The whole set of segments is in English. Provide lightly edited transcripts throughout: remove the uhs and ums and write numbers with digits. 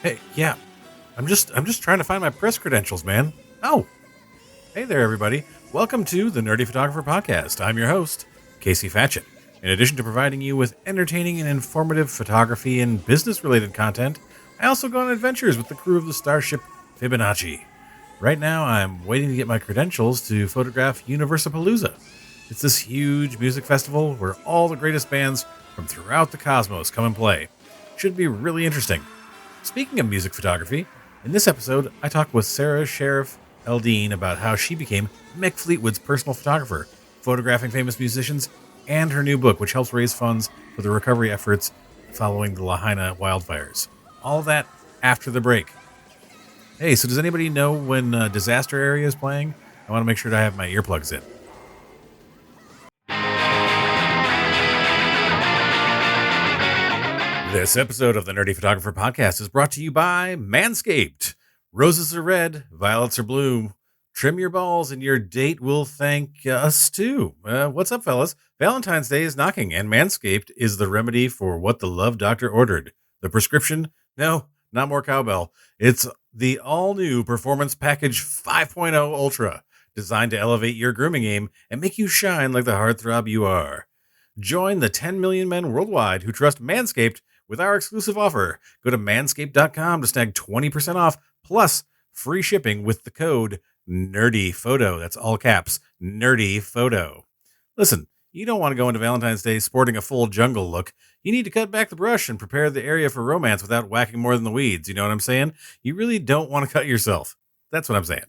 Hey, yeah, I'm just trying to find my press credentials, man. Oh, hey there, everybody. Welcome to the Nerdy Photographer Podcast. I'm your host, Casey Fatchett. In addition to providing you with entertaining and informative photography and business-related content, I also go on adventures with the crew of the starship Fibonacci. Right now, I'm waiting to get my credentials to photograph Universapalooza. It's this huge music festival where all the greatest bands from throughout the cosmos come and play. Should be really interesting. Speaking of music photography, in this episode, I talked with Sarah Sharaf-Eldien about how she became Mick Fleetwood's personal photographer, photographing famous musicians, and her new book, which helps raise funds for the recovery efforts following the Lahaina wildfires. All of that after the break. Hey, so does anybody know when Disaster Area is playing? I want to make sure to have my earplugs in. This episode of the Nerdy Photographer Podcast is brought to you by Manscaped. Roses are red, violets are blue. Trim your balls and your date will thank us too. What's up, fellas? Valentine's Day is knocking, and Manscaped is the remedy for what the love doctor ordered. The prescription? No, not more cowbell. It's the all-new Performance Package 5.0 Ultra, designed to elevate your grooming game and make you shine like the heartthrob you are. Join the 10 million men worldwide who trust Manscaped with our exclusive offer. Go to manscaped.com to snag 20% off plus free shipping with the code NERDYPHOTO. That's all caps, NERDYPHOTO. Listen, you don't want to go into Valentine's Day sporting a full jungle look. You need to cut back the brush and prepare the area for romance without whacking more than the weeds. You know what I'm saying? You really don't want to cut yourself. That's what I'm saying.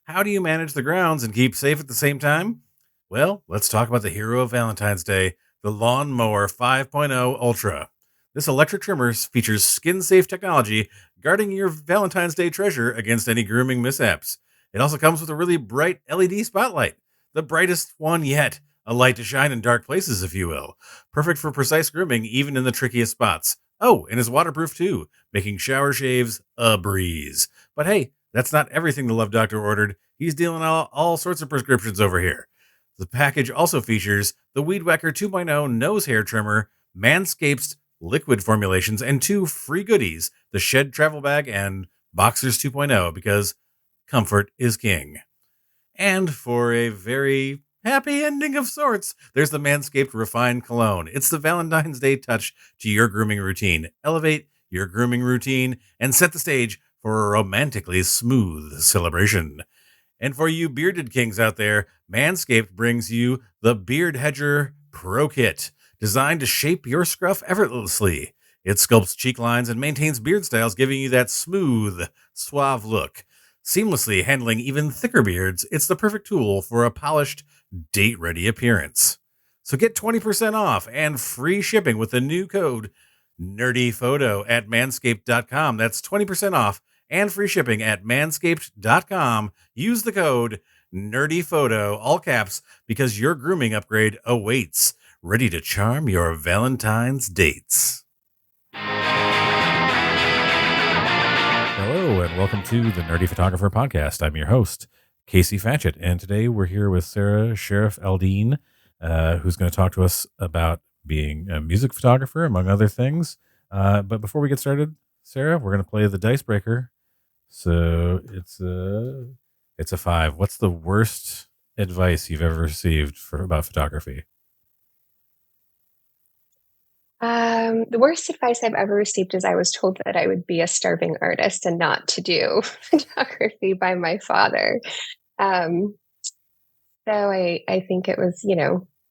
How do you manage the grounds and keep safe at the same time? Well, let's talk about the hero of Valentine's Day, the Lawnmower 5.0 Ultra. This electric trimmer features skin-safe technology, guarding your Valentine's Day treasure against any grooming mishaps. It also comes with a really bright LED spotlight, the brightest one yet, a light to shine in dark places, if you will. Perfect for precise grooming, even in the trickiest spots. Oh, and is waterproof too, making shower shaves a breeze. But hey, that's not everything the Love Doctor ordered. He's dealing all sorts of prescriptions over here. The package also features the Weed Whacker 2.0 nose hair trimmer, Manscaped's liquid formulations, and two free goodies, the Shed Travel Bag and Boxers 2.0, because comfort is king. And for a very happy ending of sorts, there's the Manscaped Refined Cologne. It's the Valentine's Day touch to your grooming routine. Elevate your grooming routine and set the stage for a romantically smooth celebration. And for you bearded kings out there, Manscaped brings you the Beard Hedger Pro Kit, designed to shape your scruff effortlessly. It sculpts cheek lines and maintains beard styles, giving you that smooth, suave look. Seamlessly handling even thicker beards, it's the perfect tool for a polished, date-ready appearance. So get 20% off and free shipping with the new code NERDYPHOTO at manscaped.com. That's 20% off and free shipping at manscaped.com. Use the code NERDYPHOTO, all caps, because your grooming upgrade awaits. Ready to charm your Valentine's dates. Hello, and welcome to the Nerdy Photographer Podcast. I'm your host, Casey Fatchett, and today we're here with Sarah Sharaf-Eldien, who's going to talk to us about being a music photographer, among other things. But before we get started, Sarah, we're going to play the Dice Breaker. So it's a 5. What's the worst advice you've ever received about photography? The worst advice I've ever received is I was told that I would be a starving artist and not to do photography by my father. So I think it was,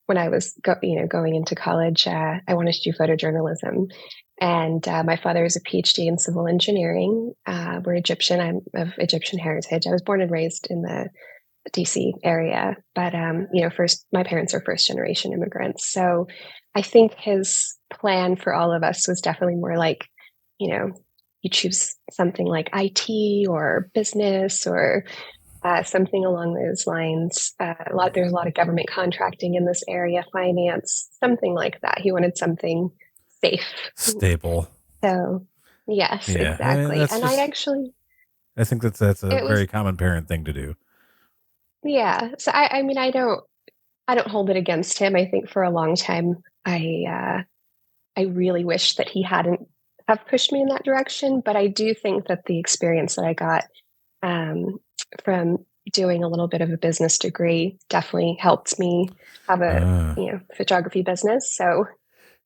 when I was going into college, I wanted to do photojournalism. And my father is a PhD in civil engineering. We're Egyptian. I'm of Egyptian heritage. I was born and raised in the DC area, but first, my parents are first generation immigrants. So I think his plan for all of us was definitely more like, you choose something like IT or business or something along those lines. There's a lot of government contracting in this area, finance, something like that. He wanted something safe, stable. So yes, yeah, exactly. And I think that's a very common parent thing to do. Yeah. So I mean, I don't hold it against him. I think for a long time, I really wish that he hadn't have pushed me in that direction, but I do think that the experience that I got um, from doing a little bit of a business degree definitely helped me have a Uh, photography business. So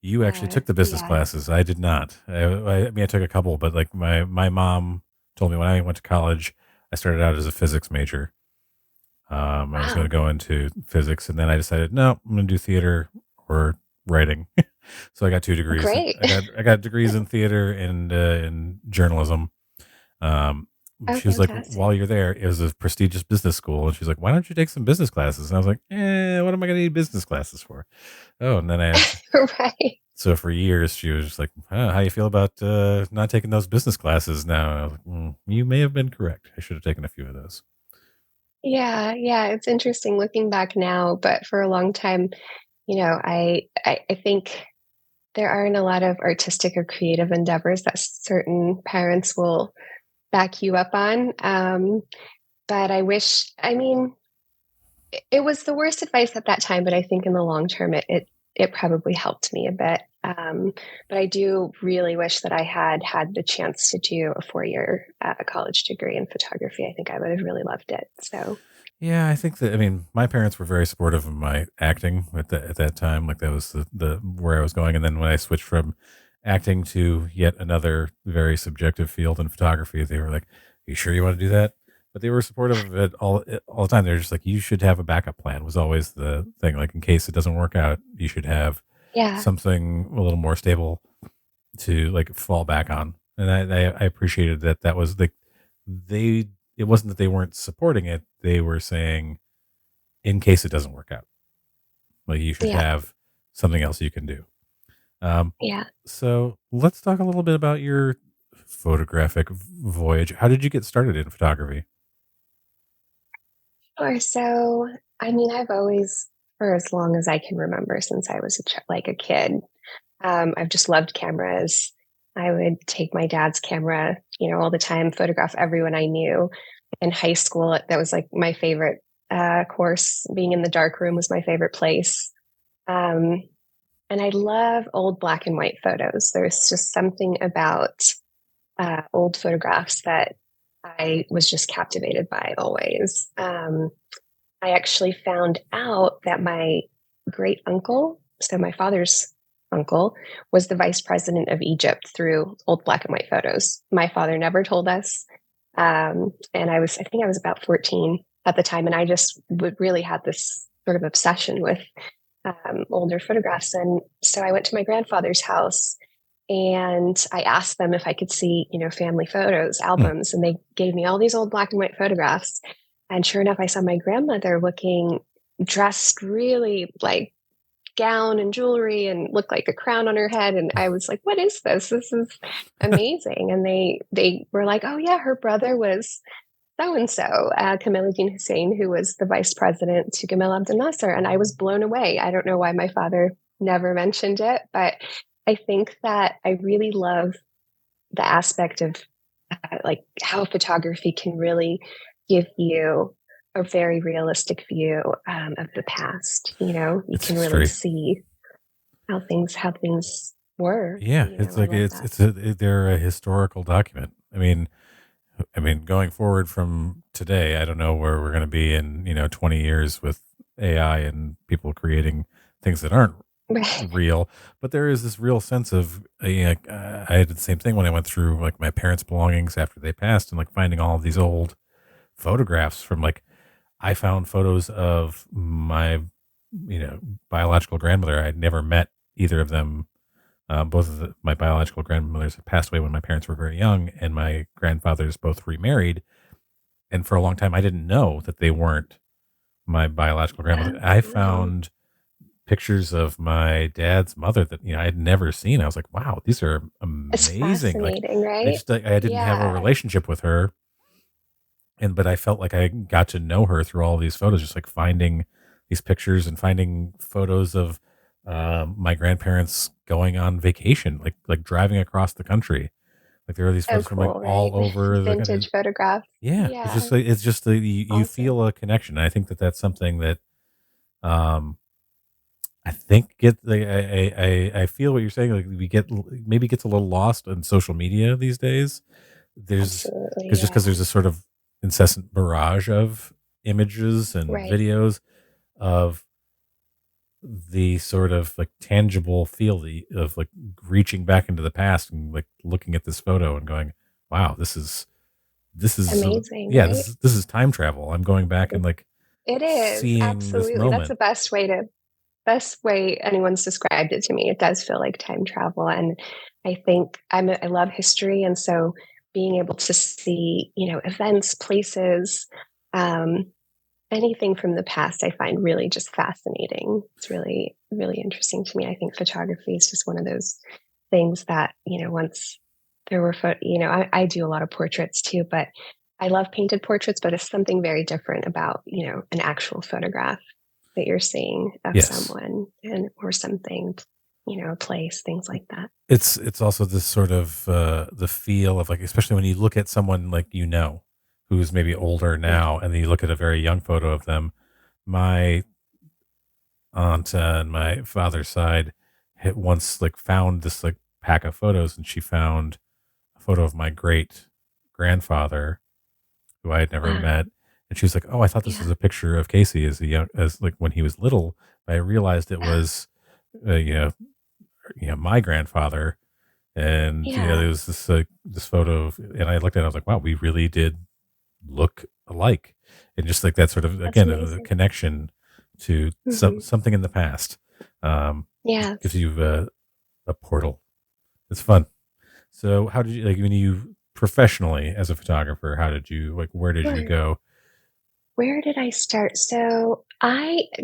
you actually took the business yeah, classes. I did not. I mean, I took a couple, but like my mom told me when I went to college, I started out as a physics major. I was going to wow, go into physics, and then I decided, no, I'm going to do theater or writing. So I got two degrees. great. I got degrees in theater and in journalism. Um, Oh, she was like, fantastic. while you're there, it was a prestigious business school, and she's like, why don't you take some business classes? And I was like, what am I going to need business classes for? Oh, and then I had Right. so for years she was just like, how you feel about not taking those business classes now? And I was like, you may have been correct. I should have taken a few of those. Yeah, yeah, it's interesting looking back now, but for a long time, I think there aren't a lot of artistic or creative endeavors that certain parents will back you up on. But I mean, it was the worst advice at that time, but I think in the long term, it probably helped me a bit. But I do really wish that I had had the chance to do a 4-year college degree in photography. I think I would have really loved it. So, Yeah, I think that. I mean, my parents were very supportive of my acting at that time. Like that was the where I was going. And then when I switched from acting to yet another very subjective field in photography, they were like, "You sure you want to do that?" But they were supportive of it all the time. They're just like, "You should have a backup plan." Was always the thing. Like in case it doesn't work out, you should have yeah, something a little more stable to like fall back on. And I appreciated that. That was like they. It wasn't that they weren't supporting it. They were saying in case it doesn't work out. Like you should yeah, have something else you can do. Um, yeah. so let's talk a little bit about your photographic voyage. How did you get started in photography? Sure. So, I mean, I've always, for as long as I can remember, since I was like a kid, I've just loved cameras. I would take my dad's camera, all the time, photograph everyone I knew. In high school, that was like my favorite course. Being in the dark room was my favorite place. Um, and I love old black and white photos. There's just something about old photographs that I was just captivated by always. I actually found out that my great uncle, so my father's uncle, was the vice president of Egypt through old black and white photos. My father never told us. And I think I was about 14 at the time, and I just would really had this sort of obsession with older photographs. And so I went to my grandfather's house and I asked them if I could see, family photos, Hmm. albums, and they gave me all these old black and white photographs. And sure enough, I saw my grandmother looking dressed really like gown and jewelry and looked like a crown on her head. And I was like, what is this? This is amazing. And they were like, oh yeah, her brother was so and so, Kamaluddin Hussein, who was the vice president to Gamal Abdel Nasser. And I was blown away. I don't know why my father never mentioned it, but I think that I really love the aspect of like how photography can really give you a very realistic view of the past. You It's can really history. see how things were. Yeah, it's I like love that. they're a historical document. I mean, going forward from today, I don't know where we're going to be in 20 years with AI and people creating things that aren't real, but there is this real sense of I had the same thing when I went through like my parents' belongings after they passed and like finding all of these old photographs from like I found photos of my biological grandmother. I'd never met either of them. Both of my biological grandmothers had passed away when my parents were very young, and my grandfathers both remarried. And for a long time, I didn't know that they weren't my biological grandmother. Yeah, I wow. found pictures of my dad's mother that I had never seen. I was like, wow, these are It's amazing. Like fascinating, I right? just I didn't have a Yeah. relationship with her, and but I felt like I got to know her through all these photos, just like finding these pictures and finding photos of my grandparents going on vacation, like driving across the country. Like there are these So photos from like cool, right? all over the country. Vintage photographs. Yeah, it's Yeah, just like you awesome. feel a connection. And I think that that's something that um I think get the I feel what you're saying. Like we get maybe gets a little lost on social media these days. There's Absolutely, because just because yeah. there's a sort of incessant barrage of images and Right. videos of the sort of like tangible feel of like reaching back into the past and like looking at this photo and going, wow, this is Amazing, yeah, right? this is time travel. I'm going back and like It is, seeing this absolutely. That's moment. the best way anyone's described it to me. It does feel like time travel, and I think I love history, and so being able to see, events, places, um, anything from the past, I find really just fascinating. It's really, really interesting to me. I think photography is just one of those things that, once there were, I do a lot of portraits too, but I love painted portraits, but it's something very different about, an actual photograph that you're seeing of Yes. someone and or something, a place, things like that. It's also this sort of the feel of like, especially when you look at someone like who's maybe older Yeah. now, and then you look at a very young photo of them. My aunt on my father's side had once like found this like pack of photos, and she found a photo of my great grandfather who I had never Wow. met, and she was like, "Oh, I thought this was Yeah. a picture of Casey as like when he was little." But I realized it Yeah. was, uh, you know, my grandfather. And Yeah. there was this photo and I looked at it, I was like, wow, we really did look alike. And just like that sort of, That's again, a amazing. connection to Hmm. something in the past, gives Yes. you a portal. It's fun. So how did you, like, when you professionally as a photographer, how did you, like, where did you Sure. go? Where did I start?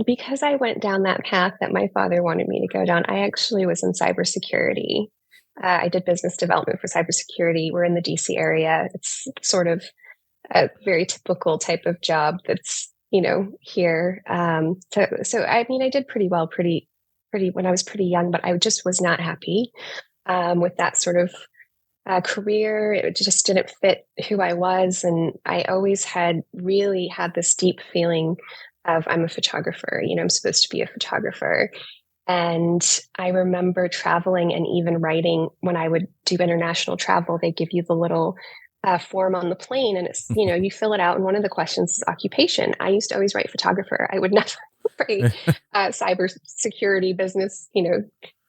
Because I went down that path that my father wanted me to go down, I actually was in cybersecurity. I did business development for cybersecurity. We're in the DC area. It's sort of a very typical type of job that's, here. So I mean, I did pretty well, pretty when I was pretty young, but I just was not happy with that sort of career. It just didn't fit who I was. And I always had really had this deep feeling of I'm a photographer, I'm supposed to be a photographer. And I remember traveling and even writing when I would do international travel, they give you the little form on the plane and it's, you fill it out. And one of the questions is occupation. I used to always write photographer. I would never write cyber security business,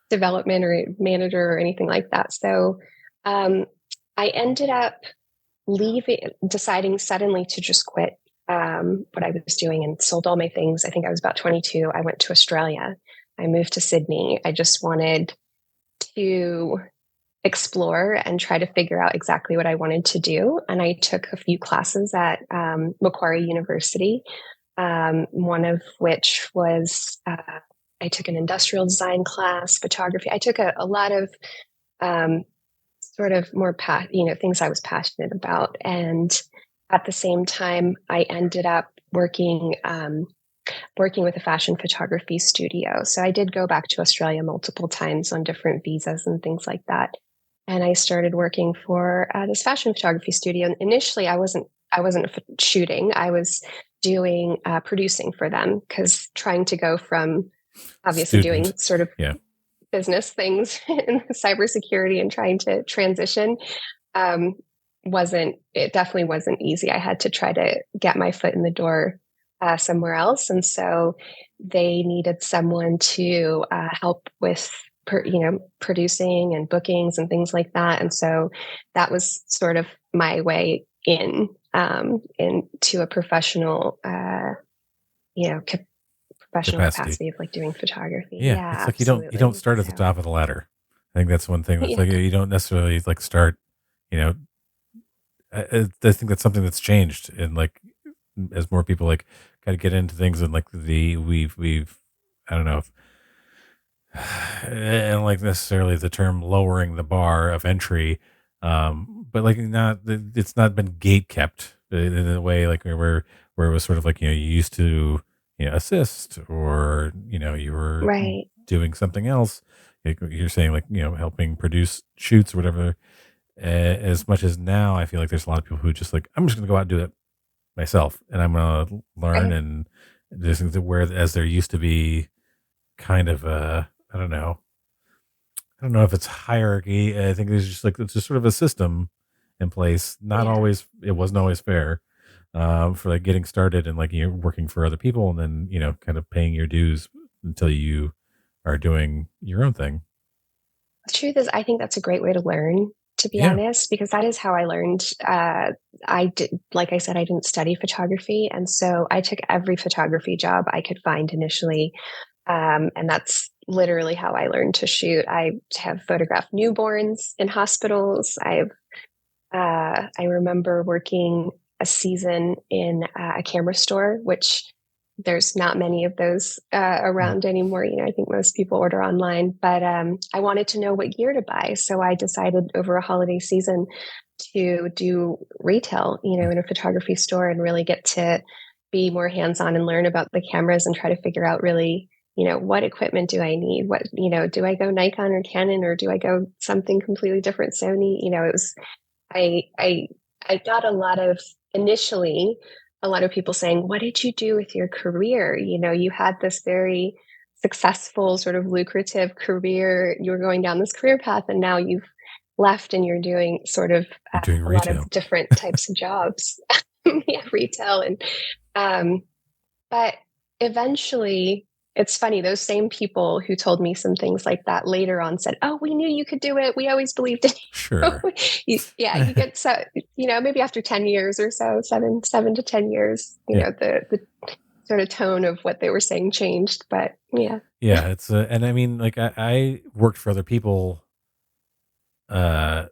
development or manager or anything like that. So um, I ended up deciding suddenly to just quit what I was doing and sold all my things. I think I was about 22. I went to Australia. I moved to Sydney. I just wanted to explore and try to figure out exactly what I wanted to do. And I took a few classes at Macquarie University, one of which was I took an industrial design class, photography. I took a lot of um, sort of more things I was passionate about. And at the same time, I ended up working with a fashion photography studio. So I did go back to Australia multiple times on different visas and things like that. And I started working for this fashion photography studio. And initially, I wasn't shooting. I was doing producing for them because trying to go from obviously doing Student. sort of Yeah. business things in cybersecurity and trying to transition um, wasn't it definitely wasn't easy. I had to try to get my foot in the door somewhere else, and so they needed someone to help with producing and bookings and things like that. And so that was sort of my way into a professional you know ca- professional Capacity. capacity of like doing photography. Yeah. Yeah, It's like you don't absolutely. start at the So top of the ladder. I think that's one thing that's yeah. like, you don't necessarily like start, you know, I think that's something that's changed, and like as more people like kind of get into things, and like we've I don't know if I don't like necessarily the term lowering the bar of entry, but like not it's not been gate kept in a way like where it was sort of like, you used to, assist, or you were Right. doing something else. Like you're saying, like, helping produce shoots or whatever. As much as now, I feel like there's a lot of people who just like, I'm just going to go out and do it myself, and I'm going to learn. Right. And there's things that where as there used to be kind of a, I don't know. I don't know if it's hierarchy. I think there's just like it's just sort of a system in place. Not Yeah. always, it wasn't always fair for like getting started and like you're working for other people and then kind of paying your dues until you are doing your own thing. The truth is, I think that's a great way to learn, to be Yeah, honest, because that is how I learned. I did, like I said, I didn't study photography. And so I took every photography job I could find initially. And that's literally how I learned to shoot. I have photographed newborns in hospitals. I remember working a season in a camera store, which there's not many of those mm, around anymore. I think most people order online, but I wanted to know what gear to buy. So I decided over a holiday season to do retail, mm, in a photography store and really get to be more hands on and learn about the cameras and try to figure out really, what equipment do I need? What, do I go Nikon or Canon or do I go something completely different, Sony? It was I I I got initially a lot of people saying, "What did you do with your career? You had this very successful, sort of lucrative career. You were going down this career path, and now you've left and you're doing sort of you're doing a lot of retail. different types of jobs." Yeah, retail and um, but eventually, it's funny, those same people who told me some things like that later on said, "Oh, we knew you could do it. We always believed in you." Sure. Yeah, you get so, maybe after 10 years or so, 7 to 10 years, Yeah. the sort of tone of what they were saying changed. But yeah. Yeah. It's, and I mean, like, I worked for other people, uh,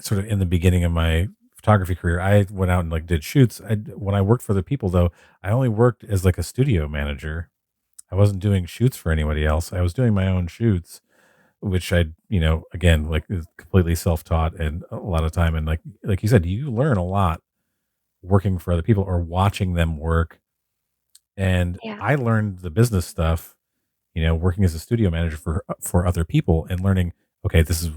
sort of in the beginning of my photography career. I went out and like did shoots. When I worked for other people though, I only worked as like a studio manager. I wasn't doing shoots for anybody else. I was doing my own shoots, which I, again, like is completely self-taught and a lot of time. And like you said, you learn a lot working for other people or watching them work. And Yeah. I learned the business stuff, working as a studio manager for other people and learning, okay, this is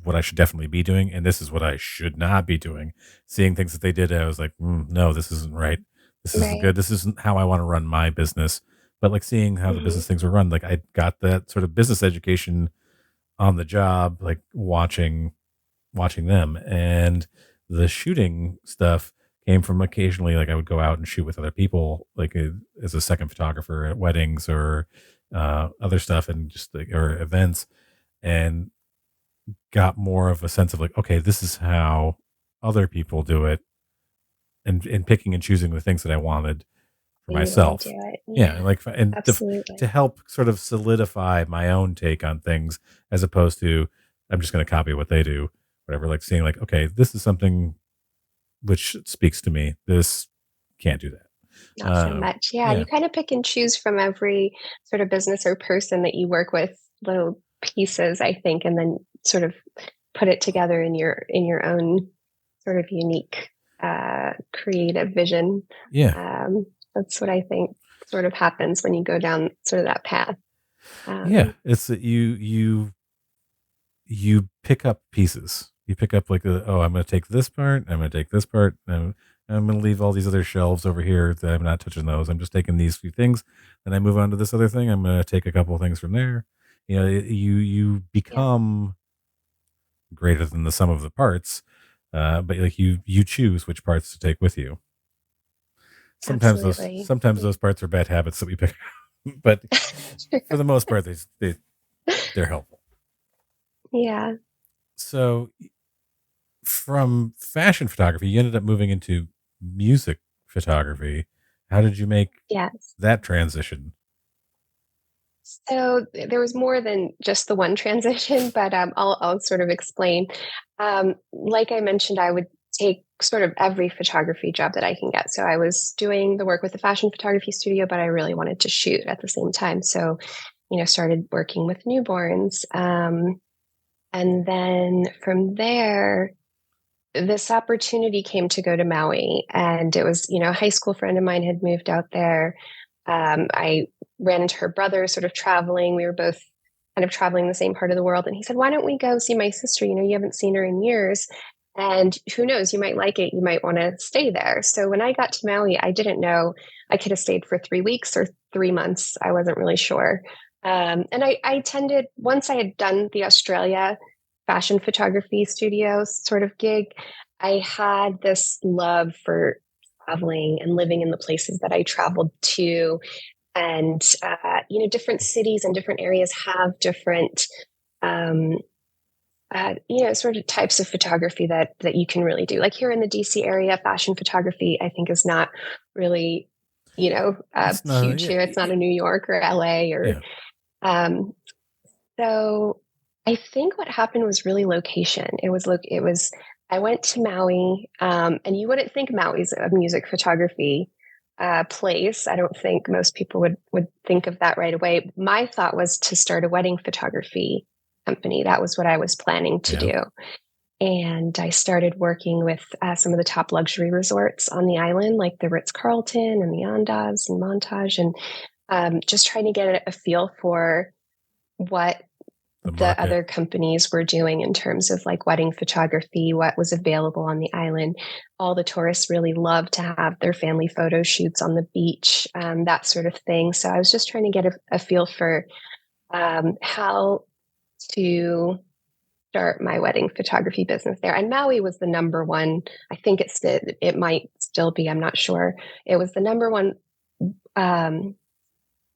what I should definitely be doing, and this is what I should not be doing. Seeing things that they did, I was like, no, this isn't right. This isn't Right. good. This isn't how I want to run my business. But like seeing how the Hmm. business things were run, like I got that sort of business education on the job, like watching them. And the shooting stuff came from occasionally, like I would go out and shoot with other people, like as a second photographer at weddings or other stuff and just like, or events, and got more of a sense of like, okay, this is how other people do it, and picking and choosing the things that I wanted for You want to do myself. it. Yeah, and Yeah, like to absolutely. help sort of solidify my own take on things as opposed to I'm just going to copy what they do, whatever. Like seeing like, okay, this is something which speaks to me. This can't do that. Not so much. Yeah, Yeah, you kind of pick and choose from every sort of business or person that you work with, little pieces, I think, and then sort of put it together in your own sort of unique creative vision. yeah, That's what I think sort of happens when you go down sort of that path. yeah. Um, It's that you pick up pieces. You pick up like, oh, I'm going to take this part. I'm going to take this part. And I'm going to leave all these other shelves over here that I'm not touching those. I'm just taking these few things. Then I move on to this other thing. I'm going to take a couple of things from there. You yeah, become greater than the sum of the parts. But like you choose which parts to take with you. absolutely. Sometimes those parts are bad habits that we pick, but for the most part, they're helpful. Yeah. So from fashion photography, you ended up moving into music photography. How did you make Yes. that transition? So there was more than just the one transition, but I'll sort of explain. Like I mentioned, I would take sort of every photography job that I can get. So I was doing the work with the fashion photography studio, but I really wanted to shoot at the same time. So, started working with newborns. And then from there, this opportunity came to go to Maui. And it was, a high school friend of mine had moved out there. I ran into her brother sort of traveling. We were both kind of traveling the same part of the world. And he said, "Why don't we go see my sister? You haven't seen her in years. And who knows, you might like it. You might want to stay there." So when I got to Maui, I didn't know I could have stayed for 3 weeks or 3 months. I wasn't really sure. And I tended, once I had done the Australia fashion photography studio sort of gig, I had this love for traveling and living in the places that I traveled to. And, different cities and different areas have different, um, sort of types of photography that you can really do. Like here in the DC area, fashion photography, I think, is not really, It's not, huge yeah, here. It's not in New York or LA or, yeah. um, so I think what happened was really location. I went to Maui, and you wouldn't think Maui's a music photography place. I don't think most people would think of that right away. My thought was to start a wedding photography company. That was what I was planning to Yeah. do. And I started working with some of the top luxury resorts on the island, like the Ritz-Carlton and the Andaz and Montage, and just trying to get a feel for what The the market. other companies were doing in terms of like wedding photography, what was available on the island. All the tourists really love to have their family photo shoots on the beach, that sort of thing. So I was just trying to get a feel for how to start my wedding photography business there. And Maui was the number one. I think it might still be. I'm not sure. It was the number one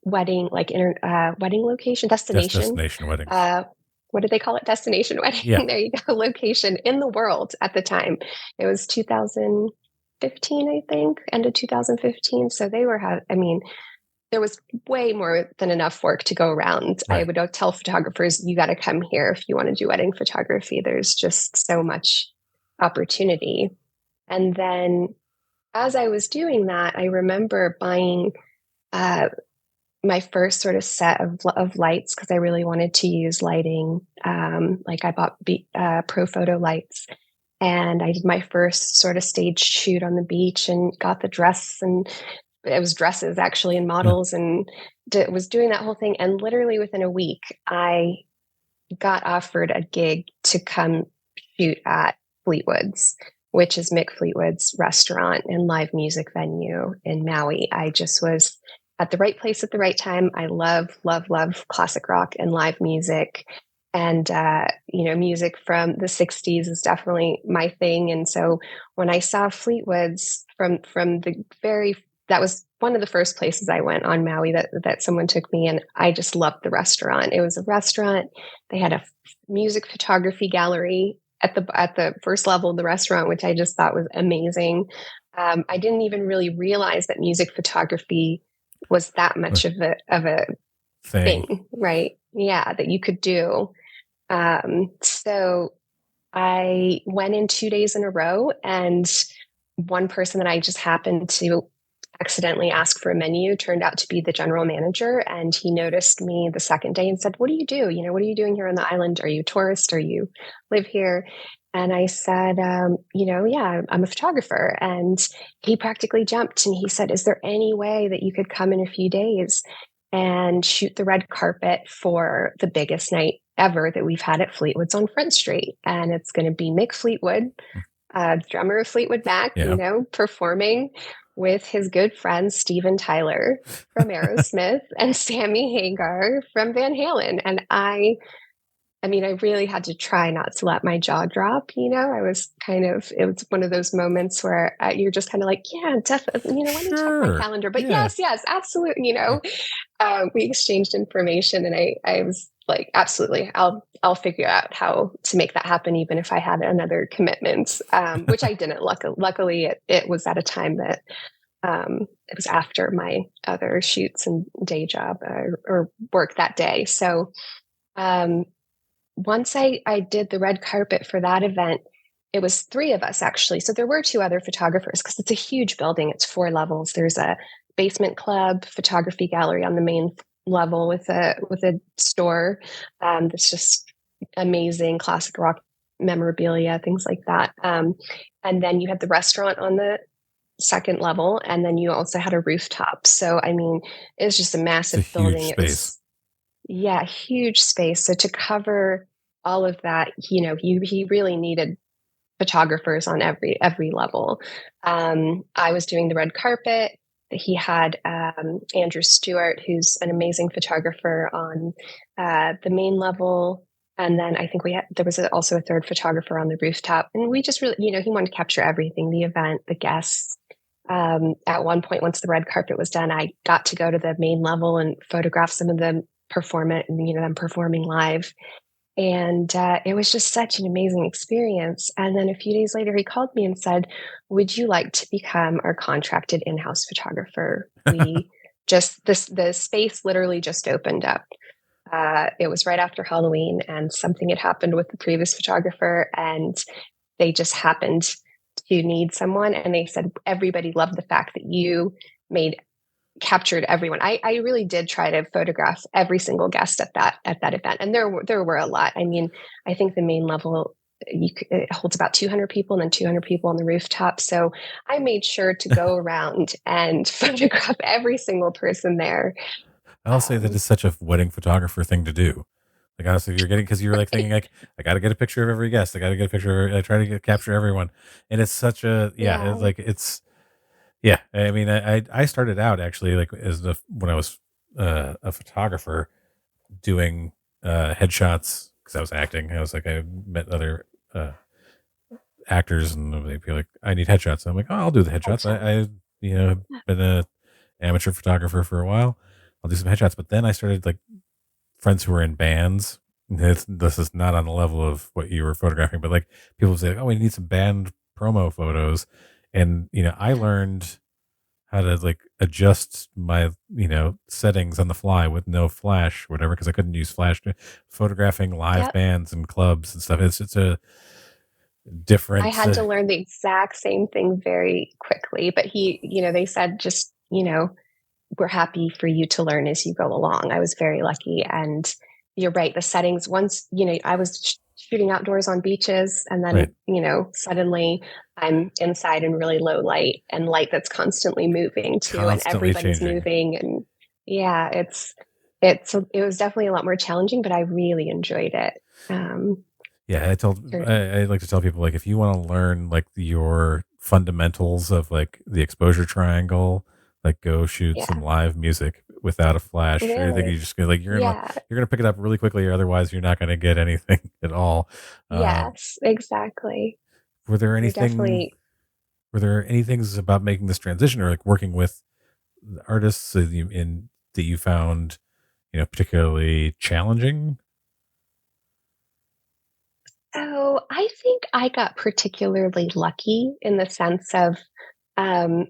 wedding, like wedding location, destination. Destination weddings. What did they call it? Destination wedding. Yeah. There you go. Location in the world at the time. It was 2015, I think, end of 2015. So they were, there was way more than enough work to go around. I Right. would tell photographers, you got to come here if you want to do wedding photography. There's just so much opportunity. And then as I was doing that, I remember buying my first sort of set of lights because I really wanted to use lighting. Like I bought pro photo lights, and I did my first sort of stage shoot on the beach and got the dress, and it was dresses actually and Yeah. models, and was doing that whole thing. And literally within a week, I got offered a gig to come shoot at Fleetwood's, which is Mick Fleetwood's restaurant and live music venue in Maui. I just was at the right place at the right time. I love, love, love classic rock and live music. And, music from the 60s is definitely my thing. And so when I saw Fleetwood's from the that was one of the first places I went on Maui that someone took me, and I just loved the restaurant. It was a restaurant. They had a music photography gallery at the first level of the restaurant, which I just thought was amazing. I didn't even really realize that music photography was that much of a thing, right? Yeah, that you could do. So I went in 2 days in a row, and one person that I just happened to accidentally ask for a menu turned out to be the general manager. And he noticed me the second day and said, "What do you do? What are you doing here on the island? Are you a tourist? Or you live here?" And I said, yeah, I'm a photographer. And he practically jumped and he said, "Is there any way that you could come in a few days and shoot the red carpet for the biggest night ever that we've had at Fleetwood's on Front Street? And it's going to be Mick Fleetwood, drummer of Fleetwood Mac, Yeah. performing with his good friends Steven Tyler from Aerosmith and Sammy Hagar from Van Halen." And I really had to try not to let my jaw drop. I was it was one of those moments where you're just kind of like, yeah, definitely, let me check my Sure. calendar. But Yeah. yes, absolutely. Yeah. We exchanged information, and I was like, absolutely, I'll figure out how to make that happen, even if I had another commitment, which I didn't. Luckily, it was at a time that it was after my other shoots and day job or work that day. So um, once I did the red carpet for that event, it was three of us actually. So there were two other photographers because it's a huge building. It's 4 levels. There's a basement club, photography gallery on the main level with a store that's just amazing classic rock memorabilia, things like that. And then you had the restaurant on the second level, and then you also had a rooftop. So it was just a massive It's a huge building. It space. was, yeah, huge space. So to cover all of that, he really needed photographers on every level. I was doing the red carpet. he had Andrew Stewart, who's an amazing photographer on the main level. And then I think there was also a third photographer on the rooftop. And we just really, he wanted to capture everything, the event, the guests. At one point, once the red carpet was done, I got to go to the main level and photograph some of them them performing live. And it was just such an amazing experience. And then a few days later, he called me and said, "Would you like to become our contracted in-house photographer? We just the space literally just opened up. It was right after Halloween, and something had happened with the previous photographer, and they just happened to need someone. And they said everybody loved the fact that you captured everyone. I really did try to photograph every single guest at that event, and there were a lot. I mean, I think the main level it holds about 200 people, and then 200 people on the rooftop. So I made sure to go around and photograph every single person there. I'll say that it's such a wedding photographer thing to do. Like honestly, because you're like thinking like, I got to get a picture of every guest. I got to get a picture. I try to capture everyone, and it's such a Yeah. It's like it's yeah. I mean, I started out actually like when I was a photographer doing headshots because I was acting. I was like I met other actors and they'd be like, I need headshots. I'm like, oh, I'll do the headshots. I been a amateur photographer for a while. I'll do some headshots. But then I started like friends who were in bands. This is not on the level of what you were photographing, but like people say, oh, we need some band promo photos. And, I learned how to like adjust my, settings on the fly with no flash, or whatever, because I couldn't use flash. Photographing live Yep. bands and clubs and stuff. It's a different. I had to learn the exact same thing very quickly, but they said just, we're happy for you to learn as you go along. I was very lucky. And you're right. The settings, once, I was shooting outdoors on beaches, and then, right. Suddenly I'm inside in really low light and light that's constantly moving too. And Constantly everybody's changing. moving. And yeah, it was definitely a lot more challenging, but I really enjoyed it. Yeah, I like to tell people like if you want to learn like your fundamentals of like the exposure triangle, like go shoot Yeah, some live music without a flash or anything. You really. just like Yeah. you're gonna pick it up really quickly, or otherwise you're not gonna get anything at all. Um, Yes, exactly. were there You're anything? definitely. Were there any things about making this transition or like working with the artists that you found particularly challenging? So I think I got particularly lucky in the sense of um,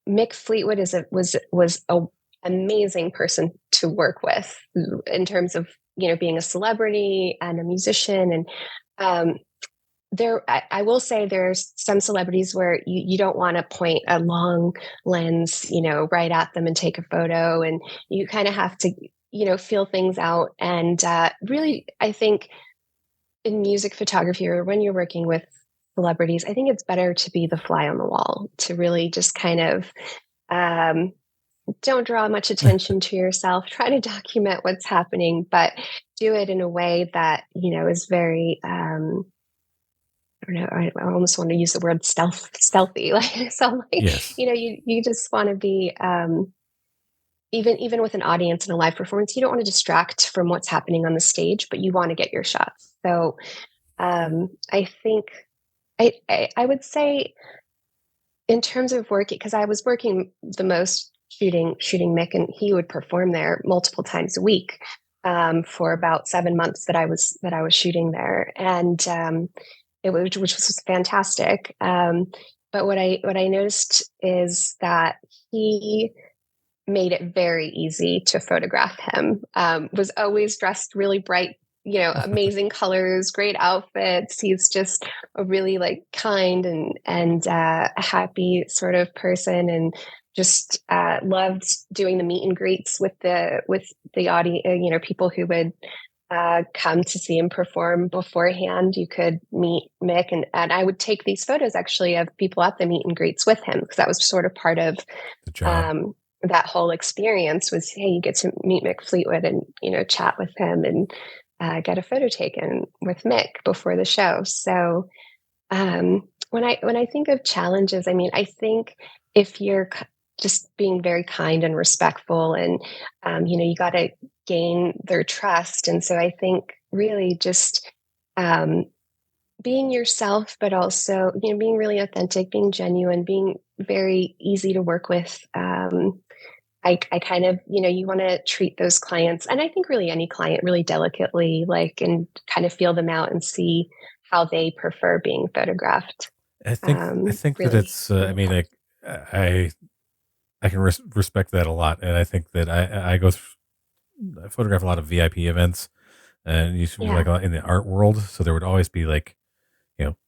Mick Fleetwood was a amazing person to work with in terms of being a celebrity and a musician. And um, I will say there's some celebrities where you don't want to point a long lens right at them and take a photo, and you kind of have to feel things out. And really, I think in music photography, or when you're working with celebrities, I think it's better to be the fly on the wall, to really just kind of um, don't draw much attention to yourself. Try to document what's happening, but do it in a way that is very. I don't know. I almost want to use the word stealthy. Like so, like Yes. you just want to be even with an audience in a live performance. You don't want to distract from what's happening on the stage, but you want to get your shots. So I think I would say in terms of working, because I was working the most shooting Mick, and he would perform there multiple times a week for about 7 months that I was shooting there, and which was fantastic. But what I noticed is that he made it very easy to photograph him. Was always dressed really bright, amazing colors, great outfits. He's just a really like kind and happy sort of person, and just loved doing the meet and greets with the audience. People who would come to see him perform beforehand. You could meet Mick, and I would take these photos actually of people at the meet and greets with him, because that was sort of part of The job. that whole experience was, hey, you get to meet Mick Fleetwood and chat with him and get a photo taken with Mick before the show. So when I think of challenges, I mean, I think if you're just being very kind and respectful, and you got to gain their trust. And so I think really just um, being yourself, but also being really authentic, being genuine, being very easy to work with. I kind of, you want to treat those clients, and I think really any client really delicately, like, and kind of feel them out and see how they prefer being photographed. I think that Really, it's. I really mean, helps. like I I can respect that a lot, and I think that I photograph a lot of VIP events, and used to be Yeah, like a lot in the art world. So there would always be like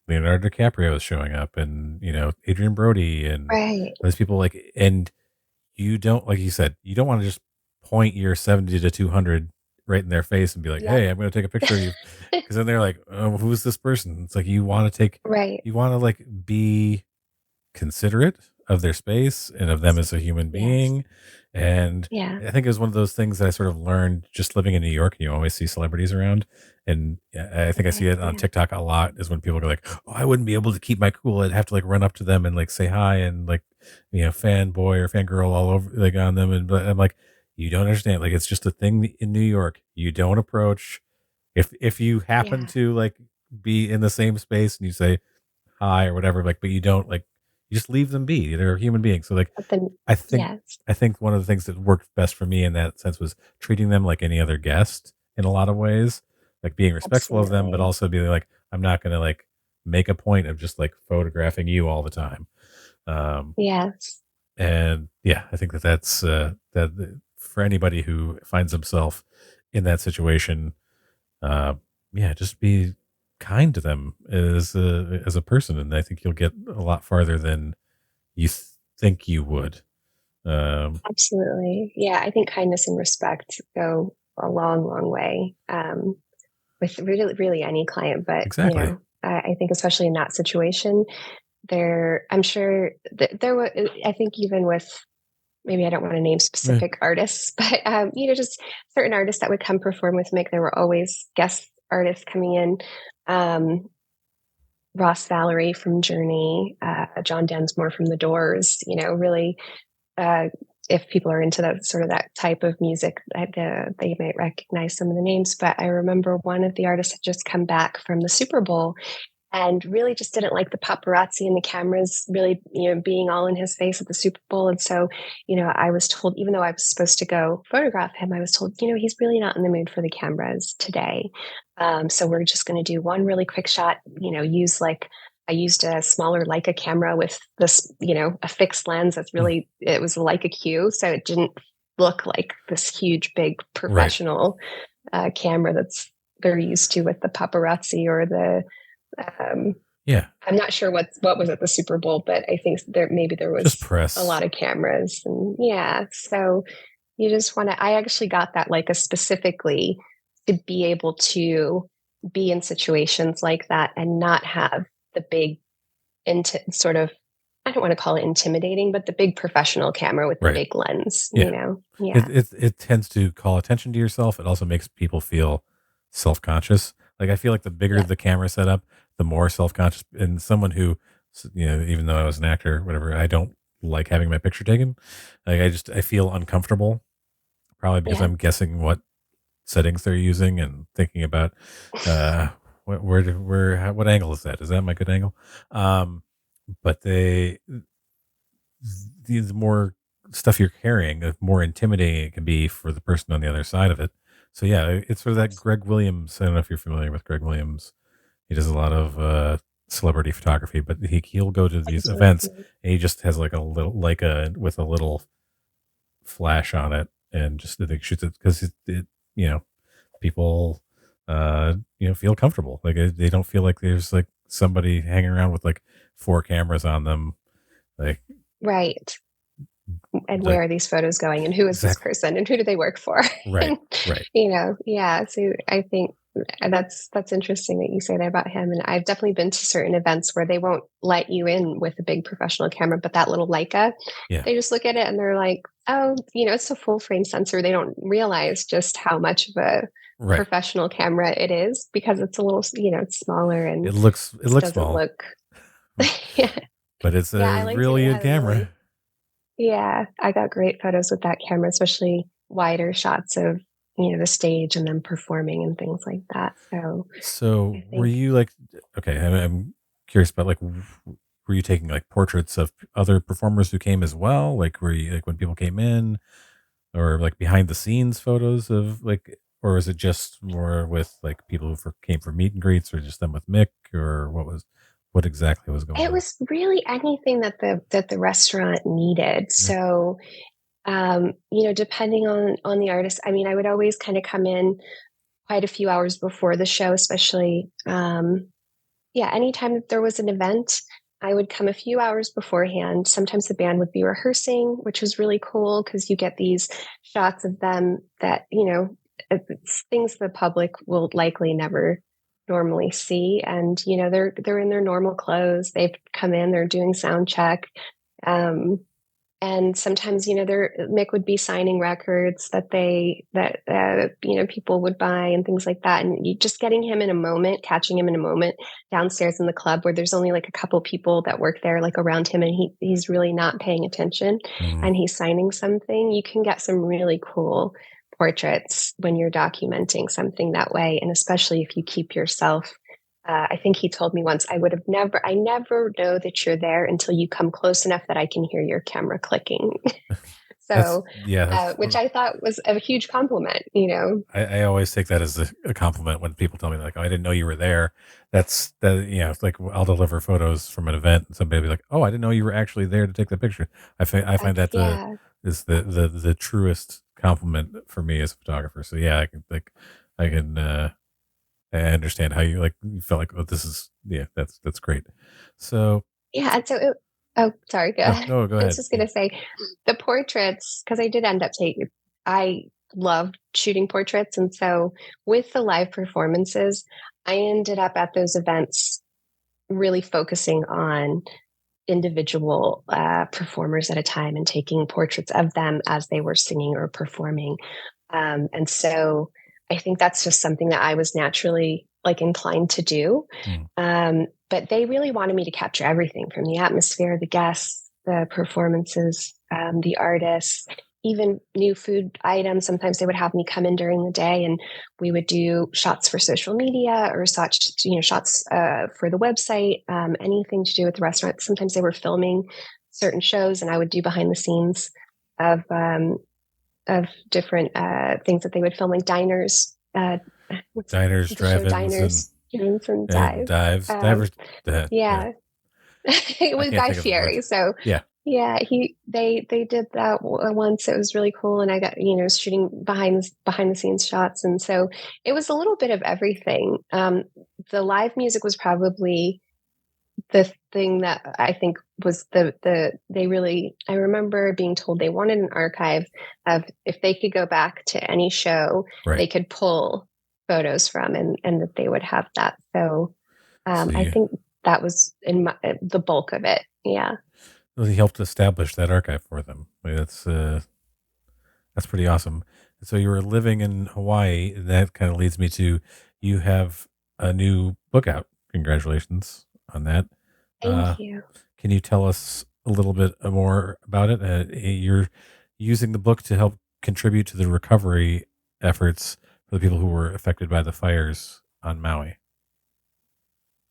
Leonardo DiCaprio is showing up, and Adrian Brody, and right. those people and you don't, like you said, you don't want to just point your 70 to 200 right in their face and be like, Yep. "Hey, I'm going to take a picture of you," because then they're like, "Oh, who's this person?" It's like you want to take, Right. you want to like be considerate of their space and of them as a human Yes. being. And Yeah. I think it was one of those things that I sort of learned just living in New York, and you always see celebrities around. And I think I see Okay. it on Yeah. TikTok a lot is when people go like, "Oh, I wouldn't be able to keep my cool. I'd have to like run up to them and like say hi and like, fanboy or fangirl all over like on them." And but I'm like, you don't understand. Like it's just a thing in New York. You don't approach if you happen Yeah. to like be in the same space and you say hi or whatever, like, but you don't like, you just leave them be. They're human beings. So like But then, I think yes. I think one of the things that worked best for me in that sense was treating them like any other guest in a lot of ways, like being respectful of them, but Absolutely. also being like, I'm not going to like make a point of just like photographing you all the time. Um, Yes. and yeah, I think that for anybody who finds himself in that situation, uh, yeah, just be kind to them as a person, and I think you'll get a lot farther than you think you would. Absolutely. Yeah. I think kindness and respect go a long, long way. With really, really any client, but Exactly. I think especially in that situation, I'm sure that there were. I think even with, maybe I don't want to name Yeah. specific artists, but just certain artists that would come perform with Mick. There were always guest artists coming in. Um, Ross Valerie from Journey, John Densmore from The Doors. Really, uh, if people are into that sort of that type of music, they might recognize some of the names. But I remember one of the artists had just come back from the Super Bowl and really just didn't like the paparazzi and the cameras really, being all in his face at the Super Bowl. And so, I was told, even though I was supposed to go photograph him, I was told, he's really not in the mood for the cameras today. So we're just going to do one really quick shot, I used a smaller Leica camera with this, a fixed lens that's Mm. really, it was a Leica Q. So it didn't look like this huge, big Right. professional camera that's they're used to with the paparazzi or the um, Yeah. I'm not sure what was at the Super Bowl, but I think there Just was a press. lot of cameras, and yeah, so you just want to. I actually got that like a specifically to be able to be in situations like that and not have the big sort of, I don't want to call it intimidating, but the big professional camera with the Right. big lens, Yeah. Yeah. It tends to call attention to yourself. It also makes people feel self conscious. Like I feel like the bigger Yeah. the camera setup, the more self conscious. And someone who, even though I was an actor, or whatever, I don't like having my picture taken. Like I feel uncomfortable, probably because Yeah. I'm guessing what settings they're using and thinking about uh what angle is that? Is that my good angle? Um, but the more stuff you're carrying, the more intimidating it can be for the person on the other side of it. So yeah, it's sort of that Greg Williams. I don't know if you're familiar with Greg Williams. He does a lot of celebrity photography, but he'll go to these events Absolutely. and he just has like a little like a with a little flash on it and just I think shoots it because you know people feel comfortable like they don't feel like there's like somebody hanging around with like four cameras on them like Right. And like where are these photos going, and who is this exactly person, and who do they work for? right And, right yeah, so I think that's interesting that you say that about him, and I've definitely been to certain events where they won't let you in with a big professional camera, but that little Leica, yeah they just look at it and they're like, "Oh, it's a full frame sensor." They don't realize just how much of a right professional camera it is because it's a little, it's smaller and it just looks doesn't small look. Yeah. but it's Yeah, a I liked it. really It good had a camera. really, Yeah, I got great photos with that camera, especially wider shots of, the stage and them performing and things like that. So So I were think you like, okay, I'm curious about like, were you taking like portraits of other performers who came as well? Like, were you like when people came in, or like behind the scenes photos of like, or is it just more with like people who came for meet and greets, or just them with Mick, or what exactly was going it on? was really anything that the restaurant needed. Yeah. So, depending on the artist, I mean, I would always kind of come in quite a few hours before the show, especially, yeah, anytime that there was an event, I would come a few hours beforehand. Sometimes the band would be rehearsing, which was really cool because you get these shots of them that, it's things the public will likely never normally see. And, they're in their normal clothes. They've come in, they're doing sound check. Um, and sometimes, Mick would be signing records that people would buy and things like that. And you just getting him in a moment, catching him in a moment downstairs in the club where there's only like a couple people that work there, like around him, and he's really not paying attention, Mm. and he's signing something. You can get some really cool portraits when you're documenting something that way, and especially if you keep yourself. I think he told me once, I never know that you're there until you come close enough that I can hear your camera clicking. That's So, yeah, that's which I thought was a huge compliment. I always take that as a compliment when people tell me like, "Oh, I didn't know you were there." That's that, it's like I'll deliver photos from an event, and somebody will be like, "Oh, I didn't know you were actually there to take the picture." I find that Yeah. is the truest compliment for me as a photographer. So yeah, I can I understand how you like you felt like, oh, this is yeah, that's great. So Yeah, and so oh, sorry, go no, ahead. no, go I was ahead. just Yeah. gonna say the portraits, because I did end up taking I loved shooting portraits, and so with the live performances, I ended up at those events really focusing on individual performers at a time and taking portraits of them as they were singing or performing. And so I think that's just something that I was naturally like inclined to do. Mm. But they really wanted me to capture everything from the atmosphere, the guests, the performances, the artists, even new food items. Sometimes they would have me come in during the day and we would do shots for social media or shots for the website, anything to do with the restaurant. Sometimes they were filming certain shows and I would do behind the scenes of um, of different things that they would film, like diners. What's Diners, the show? drive-ins, and Diners, Drinks, and and Dive. dives, Um, divers. Yeah, yeah, it I was can't Guy think of the word. Fieri. So Yeah. yeah, they did that once. It was really cool, and I got shooting behind the scenes shots, and so it was a little bit of everything. The live music was probably the thing that I think was they really. I remember being told they wanted an archive of if they could go back to any show Right. they could pull photos from, and that they would have that. So So I you think that was the bulk of it. Yeah. well, he helped establish that archive for them. Like, that's pretty awesome. So you were living in Hawaii, and that kind of leads me to you have a new book out. Congratulations on that. Uh, Thank you. can you tell us a little bit more about it? You're using the book to help contribute to the recovery efforts for the people who were affected by the fires on Maui.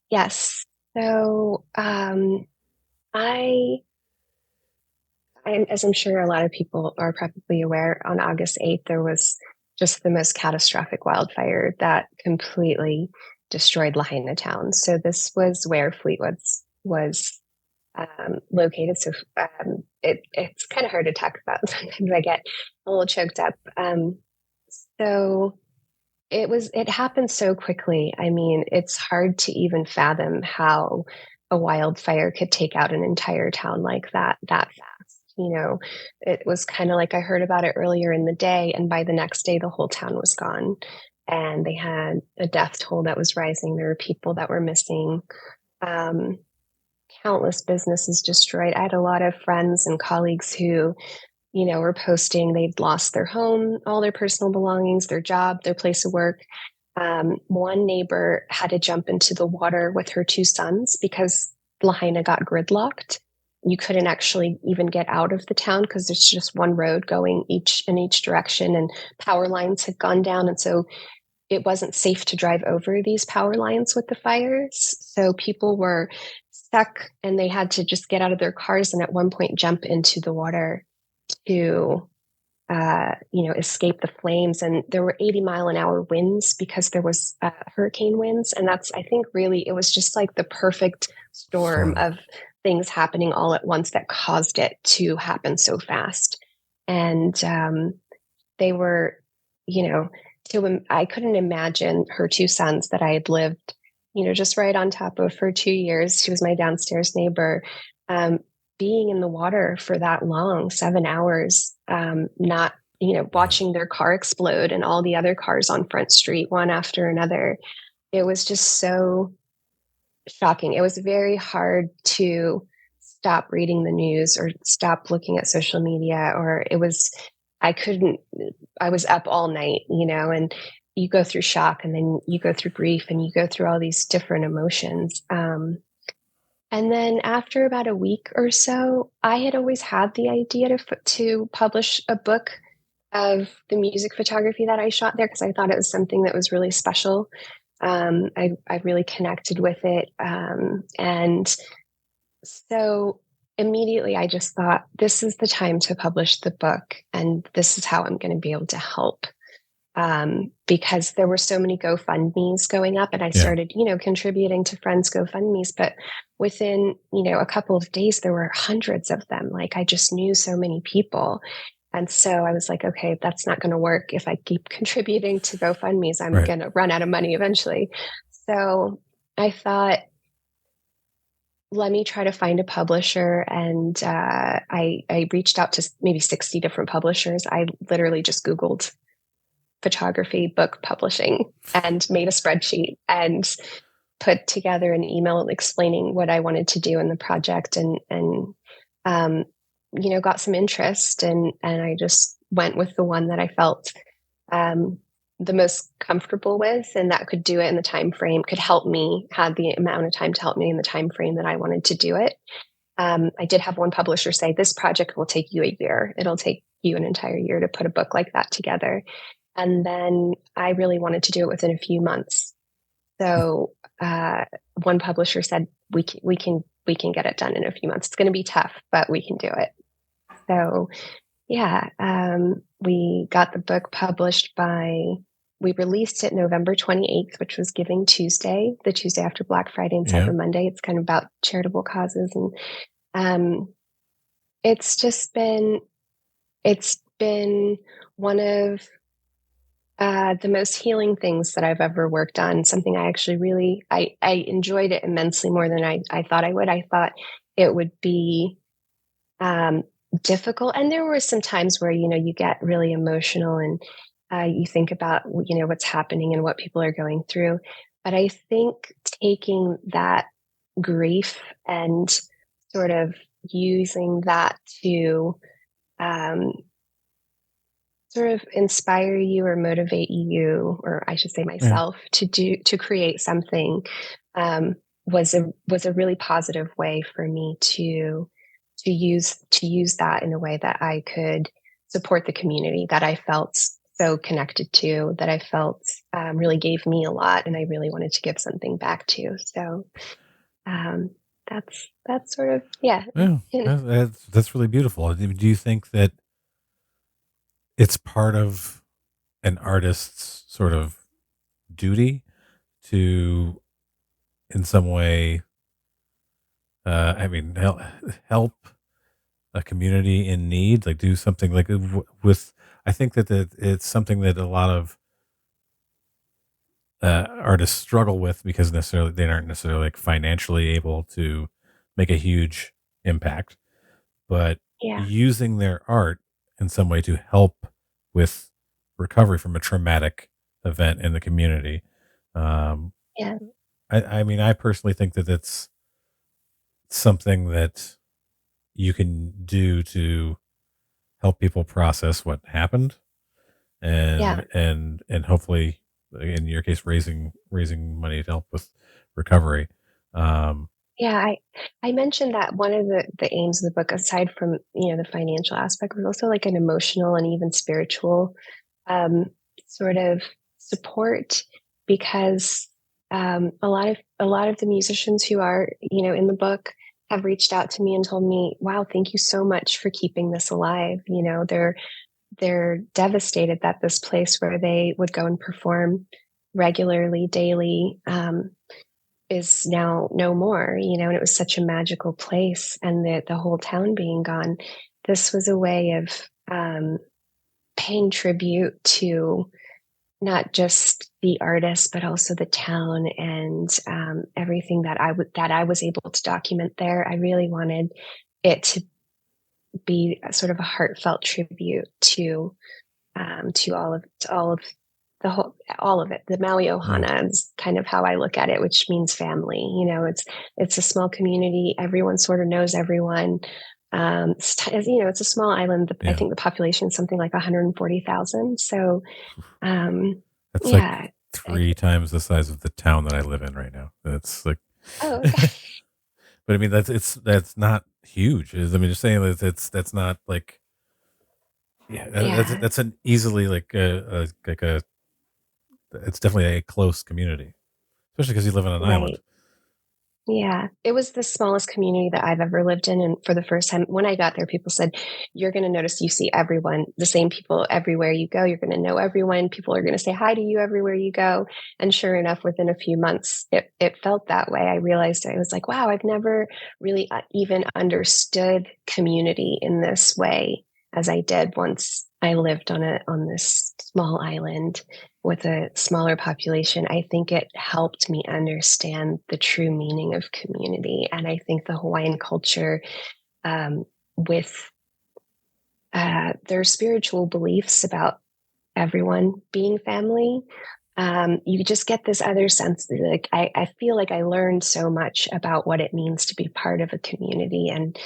Yes. So, I, as I'm sure a lot of people are probably aware, on August 8th, there was just the most catastrophic wildfire that completely destroyed Lahaina town. So this was where Fleetwood's was located. So it's kind of hard to talk about. Sometimes I get a little choked up. So it happened so quickly. I mean, it's hard to even fathom how a wildfire could take out an entire town like that fast. It was kind of like I heard about it earlier in the day, and by the next day, the whole town was gone. And they had a death toll that was rising. There were people that were missing. Um, Countless businesses destroyed. I had a lot of friends and colleagues who were posting they'd lost their home, all their personal belongings, their job, their place of work. One neighbor had to jump into the water with her two sons because Lahaina got gridlocked. you couldn't actually even get out of the town because there's just one road going in each direction, and power lines had gone down, and so it wasn't safe to drive over these power lines with the fires. So people were stuck and they had to just get out of their cars and at one point jump into the water to escape the flames. And there were 80-mile-an-hour winds because there was hurricane winds. And that's, I think, really, it was just like the perfect storm of things happening all at once that caused it to happen so fast. And they were, I couldn't imagine her two sons that I had lived, just right on top of for 2 years. She was my downstairs neighbor. Being in the water for that long, 7 hours, not, watching their car explode and all the other cars on Front Street, one after another. It was just so shocking. It was very hard to stop reading the news or stop looking at social media, or I was up all night, and you go through shock and then you go through grief and you go through all these different emotions. And then after about a week or so, I had always had the idea to publish a book of the music photography that I shot there because I thought it was something that was really special. I really connected with it. And so immediately I just thought, this is the time to publish the book, and this is how I'm going to be able to help. Because there were so many GoFundMe's going up, and I started, contributing to friends' GoFundMe's. But within, a couple of days, there were hundreds of them. Like, I just knew so many people. And so I was like, okay, that's not going to work. If I keep contributing to GoFundMe's, I'm going to run out of money eventually. So I thought, let me try to find a publisher. And I reached out to maybe 60 different publishers. I literally just Googled photography book publishing and made a spreadsheet and put together an email explaining what I wanted to do in the project, and got some interest, and I just went with the one that I felt the most comfortable with, and that could do it in the time frame, could help me, had the amount of time to help me in the time frame that I wanted to do it. I did have one publisher say, this project will take you a year. It'll take you an entire year to put a book like that together. And then I really wanted to do it within a few months. So one publisher said, we can get it done in a few months. It's going to be tough, but we can do it. So we got the book published we released it November 28th, which was Giving Tuesday, the Tuesday after Black Friday and Cyber Monday. It's kind of about charitable causes. And it's been one of the most healing things that I've ever worked on. Something I actually really, I enjoyed it immensely more than I thought I would. I thought it would be difficult. And there were some times where, you get really emotional and you think about, what's happening and what people are going through. But I think taking that grief and sort of using that to sort of inspire you or motivate you, or I should say myself, to create something was a really positive way for me to use that in a way that I could support the community that I felt so connected to, that I felt really gave me a lot, and I really wanted to give something back to. So that's sort of that's really beautiful. Do you think that it's part of an artist's sort of duty to, in some way, help a community in need, like do something like with, I think that it's something that a lot of artists struggle with because they aren't necessarily like financially able to make a huge impact, but using their art in some way to help with recovery from a traumatic event in the community. I personally think that it's something that you can do to help people process what happened, and hopefully, in your case, raising money to help with recovery. Yeah, I mentioned that one of the aims of the book, aside from, the financial aspect, was also like an emotional and even spiritual, um, sort of support because, a lot of the musicians who are, in the book have reached out to me and told me, "Wow, thank you so much for keeping this alive." They're devastated that this place where they would go and perform regularly, daily, is now no more, and it was such a magical place, and the whole town being gone. This was a way of, paying tribute to not just the artist, but also the town and, everything that I was able to document there. I really wanted it to be a sort of a heartfelt tribute to all of all of it. The Maui Mm. Ohana is kind of how I look at it, which means family. It's a small community. Everyone sort of knows everyone. It's a small island. I Yeah. think the population is something like 140,000. So, um, That's like yeah. I, 3 times the size of the town that I live in right now. That's like, oh, okay. but I mean, that's not huge. I mean, just saying that that's not like, yeah, Yeah. that's an easily like it's definitely a close community, especially because you live on an island. Right. Yeah, it was the smallest community that I've ever lived in, and for the first time when I got there, people said, "You're gonna notice you see everyone, the same people everywhere you go, you're gonna know everyone, people are gonna say hi to you everywhere you go," and sure enough, within a few months, it felt that way. I realized I was like, "Wow, I've never really, even understood community in this way as I did once I lived on this small island with a smaller population." I think it helped me understand the true meaning of community. And I think the Hawaiian culture, with their spiritual beliefs about everyone being family, you just get this other sense. Like I feel like I learned so much about what it means to be part of a community, and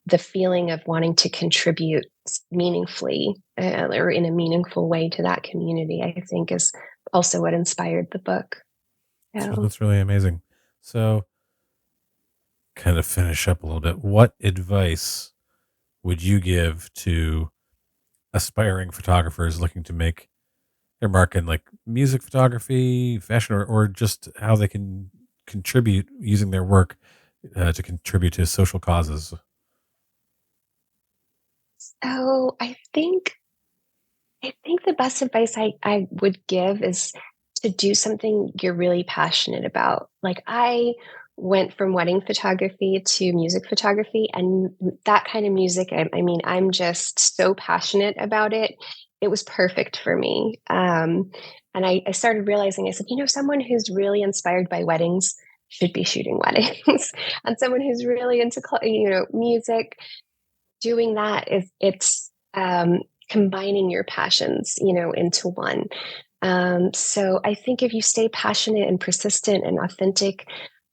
the feeling of wanting to contribute meaningfully, or in a meaningful way to that community, I think is also what inspired the book. So, That's really amazing. So, kind of finish up a little bit. What advice would you give to aspiring photographers looking to make their mark in like music photography, fashion, or just how they can contribute using their work to contribute to social causes? I think the best advice I would give is to do something you're really passionate about. Like, I went from wedding photography to music photography, and that kind of music, I mean, I'm just so passionate about it. It was perfect for me. And I started realizing, I said, someone who's really inspired by weddings should be shooting weddings, and someone who's really into, music, doing that is it's combining your passions, into one. So I think if you stay passionate and persistent and authentic,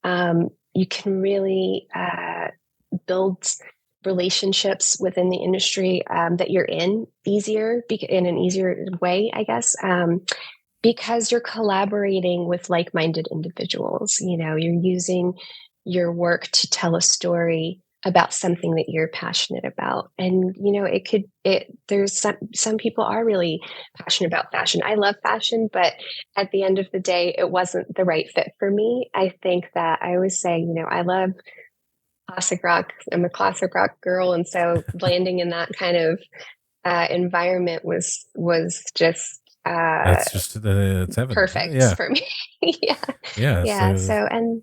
you can really build relationships within the industry, that you're in in an easier way, I guess. Because you're collaborating with like-minded individuals. You're using your work to tell a story about something that you're passionate about. And there's some people are really passionate about fashion. I love fashion, but at the end of the day, it wasn't the right fit for me. I think that I always say, I love classic rock. I'm a classic rock girl, and so landing in that kind of environment was just That's just it's heaven. perfect Yeah, for me. Yeah. yeah. Yeah. So, and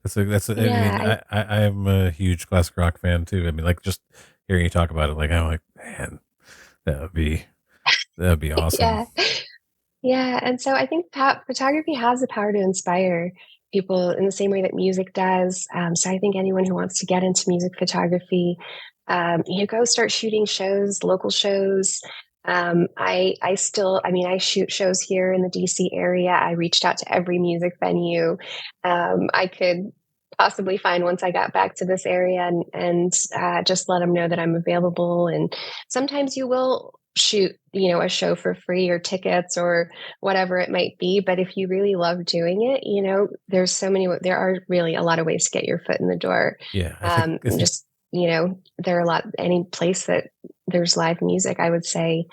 I yeah, mean, I am a huge classic rock fan too. I mean, like just hearing you talk about it, like I'm like, man, that would be that would be awesome. yeah, yeah. And so I think photography has the power to inspire people in the same way that music does. So I think anyone who wants to get into music photography, go start shooting shows, local shows. I mean, I shoot shows here in the DC area. I reached out to every music venue I could possibly find once I got back to this area, and just let them know that I'm available. And sometimes you will shoot, a show for free or tickets or whatever it might be. But if you really love doing it, there are really a lot of ways to get your foot in the door. Yeah, I think Just, there are any place that there's live music, I would say,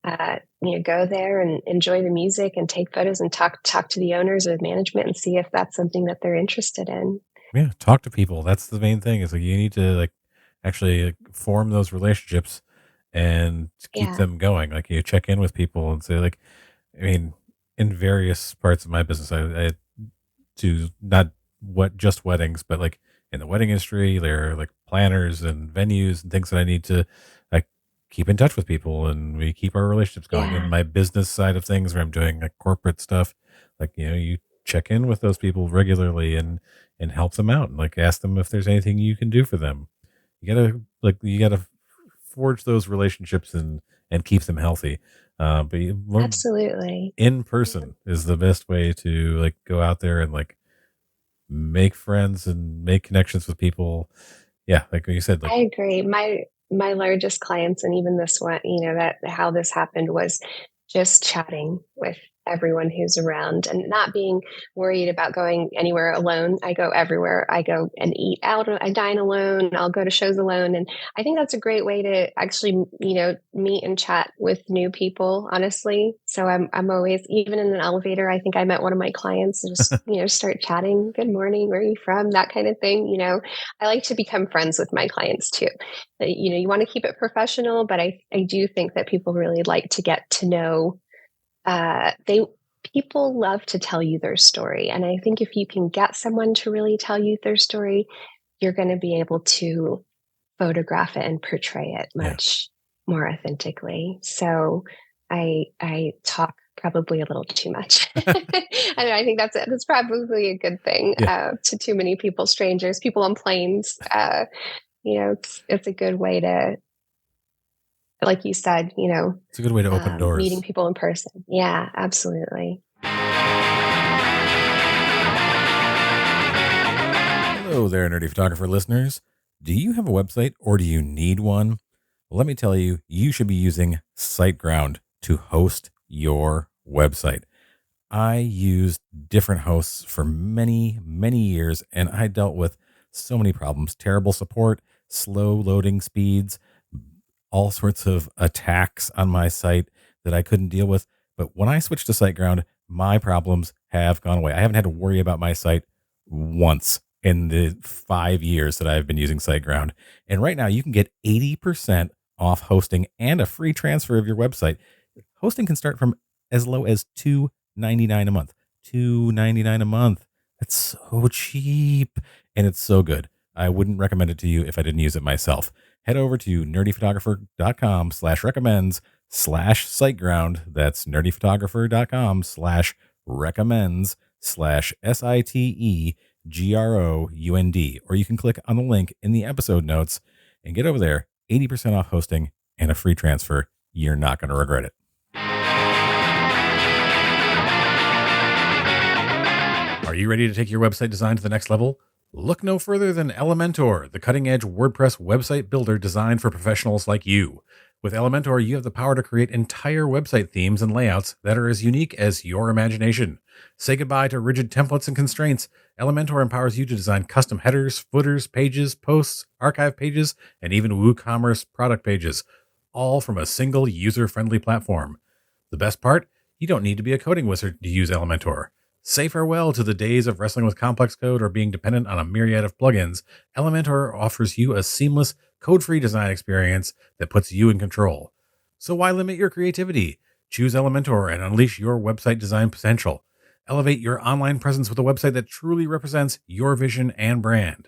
go there and enjoy the music and take photos and talk to the owners or management and see if that's something that they're interested in. yeah, talk to people. That's the main thing. Is like you need to like actually form those relationships and keep Yeah. them going. Like you check in with people and say like, I mean, in various parts of my business, I do not what just weddings, but like in the wedding industry, there are like planners and venues and things that I need to like keep in touch with people, and we keep our relationships going. In Yeah. my business side of things, where I'm doing like corporate stuff, like you check in with those people regularly and help them out, and like ask them if there's anything you can do for them. You gotta forge those relationships and keep them healthy. But Absolutely. in person is the best way to like go out there and like make friends and make connections with people. Yeah, like you said, like I agree. My largest clients, and even this one, that how this happened was just chatting with everyone who's around and not being worried about going anywhere alone. I go everywhere. I go and eat out. I dine alone. I'll go to shows alone. And I think that's a great way to actually, meet and chat with new people, honestly. So I'm always, even in an elevator, I think I met one of my clients and just, start chatting. Good morning. Where are you from? That kind of thing. I like to become friends with my clients too. You want to keep it professional, but I do think that people really like to get to know, they people love to tell you their story. And I think if you can get someone to really tell you their story, you're going to be able to photograph it and portray it yeah, much more authentically. So I talk probably a little too much. And I think that's probably a good thing, yeah, to too many people, strangers, people on planes. It's a good way to, like you said, it's a good way to open meeting doors. people in person. Yeah, absolutely. Hello there, nerdy photographer listeners. Do you have a website or do you need one? Well, let me tell you, you should be using SiteGround to host your website. I used different hosts for many, many years, and I dealt with so many problems: terrible support, slow loading speeds, all sorts of attacks on my site that I couldn't deal with. But when I switched to SiteGround, my problems have gone away. I haven't had to worry about my site once in the 5 years that I've been using SiteGround. And right now, you can get 80% off hosting and a free transfer of your website. Hosting can start from as low as $2.99 a month. $2.99 a month. That's so cheap, and it's so good. I wouldn't recommend it to you if I didn't use it myself. Head over to nerdyphotographer.com/recommends/siteground. That's nerdyphotographer.com/recommends/SITEGROUND. Or you can click on the link in the episode notes and get over there. 80% off hosting and a free transfer. You're not going to regret it. Are you ready to take your website design to the next level? Look no further than Elementor, the cutting-edge WordPress website builder designed for professionals like you. With Elementor, you have the power to create entire website themes and layouts that are as unique as your imagination. Say goodbye to rigid templates and constraints. Elementor empowers you to design custom headers, footers, pages, posts, archive pages, and even WooCommerce product pages, all from a single user-friendly platform. The best part? You don't need to be a coding wizard to use Elementor. Say farewell to the days of wrestling with complex code or being dependent on a myriad of plugins. Elementor offers you a seamless, code-free design experience that puts you in control. So why limit your creativity? Choose Elementor and unleash your website design potential. Elevate your online presence with a website that truly represents your vision and brand.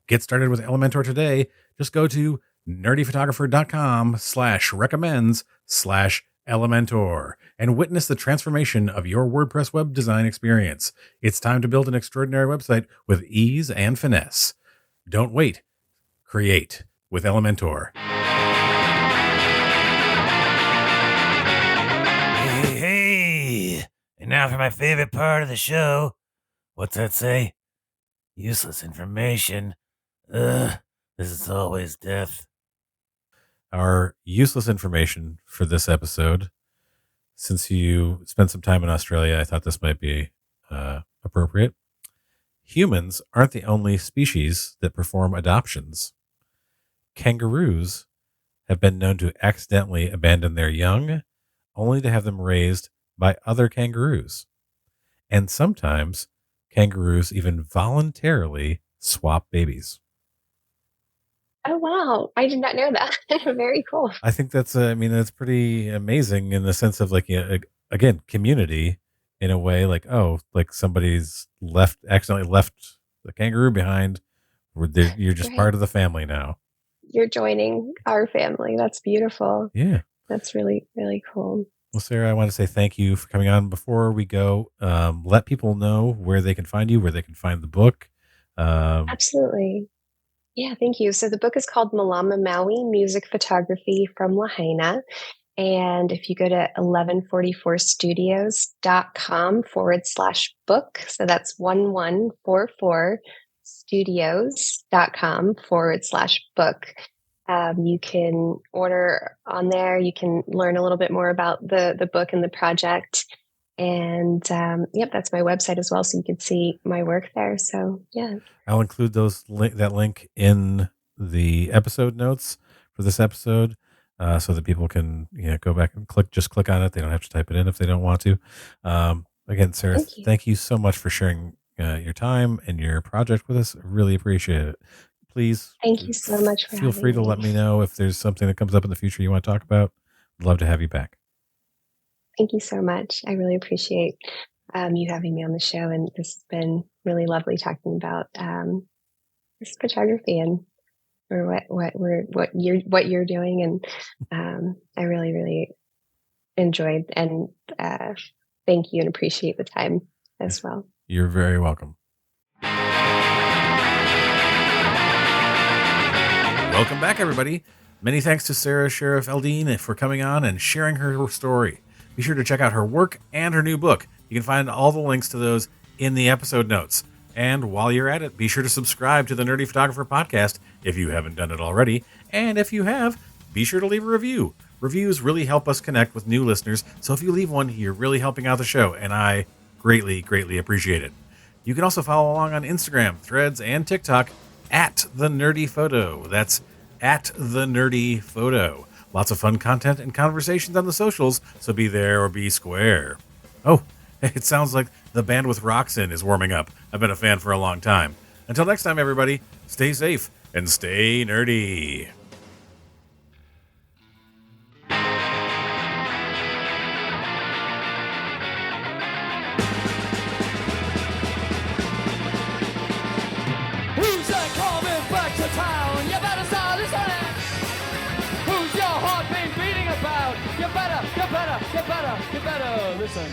Get started with Elementor today. Just go to nerdyphotographer.com/recommends/Elementor and witness the transformation of your WordPress web design experience. It's time to build an extraordinary website with ease and finesse. Don't wait. Create with Elementor. Hey, hey! And now for my favorite part of the show. What's that say? Useless information. This is always death. our useless information for this episode. Since you spent some time in Australia, I thought this might be appropriate. Humans aren't the only species that perform adoptions. Kangaroos have been known to accidentally abandon their young, only to have them raised by other kangaroos. And sometimes kangaroos even voluntarily swap babies. Oh, wow. I did not know that. Very cool. I think that's, that's pretty amazing in the sense of like, again, community in a way, like, oh, like somebody's accidentally left the kangaroo behind. You're just Right. part of the family now. You're joining our family. That's beautiful. Yeah. That's really, really cool. Well, Sarah, I want to say thank you for coming on. Before we go, let people know where they can find you, where they can find the book. Absolutely. Yeah, thank you. So the book is called Mālama Maui, Music Photography from Lahaina. And if you go to 1144studios.com/book, so that's 1144studios.com/book. You can order on there. You can learn a little bit more about the book and the project. And that's my website as well, so you can see my work there. So yeah, I'll include that link in the episode notes for this episode, so that people can go back and click on it. They don't have to type it in if they don't want to. Again, Sarah, thank you so much for sharing your time and your project with us. I really appreciate it. Please, thank you so much for feel free to let me know if there's something that comes up in the future you want to talk about. I'd love to have you back. Thank you so much. I really appreciate you having me on the show, and this has been really lovely talking about this photography and or what you're doing, and I really, really enjoyed and thank you and appreciate the time as well. You're very welcome. Welcome back, everybody. Many thanks to Sarah Sharaf-Eldien for coming on and sharing her story. Be sure to check out her work and her new book. You can find all the links to those in the episode notes. And while you're at it, be sure to subscribe to the Nerdy Photographer podcast if you haven't done it already. And if you have, be sure to leave a review. Reviews really help us connect with new listeners, so if you leave one, you're really helping out the show, and I greatly, greatly appreciate it. You can also follow along on Instagram, Threads, and TikTok at The Nerdy Photo. That's at The Nerdy Photo. Lots of fun content and conversations on the socials, so be there or be square. Oh, it sounds like the band with rocks in is warming up. I've been a fan for a long time. Until next time, everybody, stay safe and stay nerdy. Who's that coming back to town? You better start listening. Who's your heart been beating about? You better listen.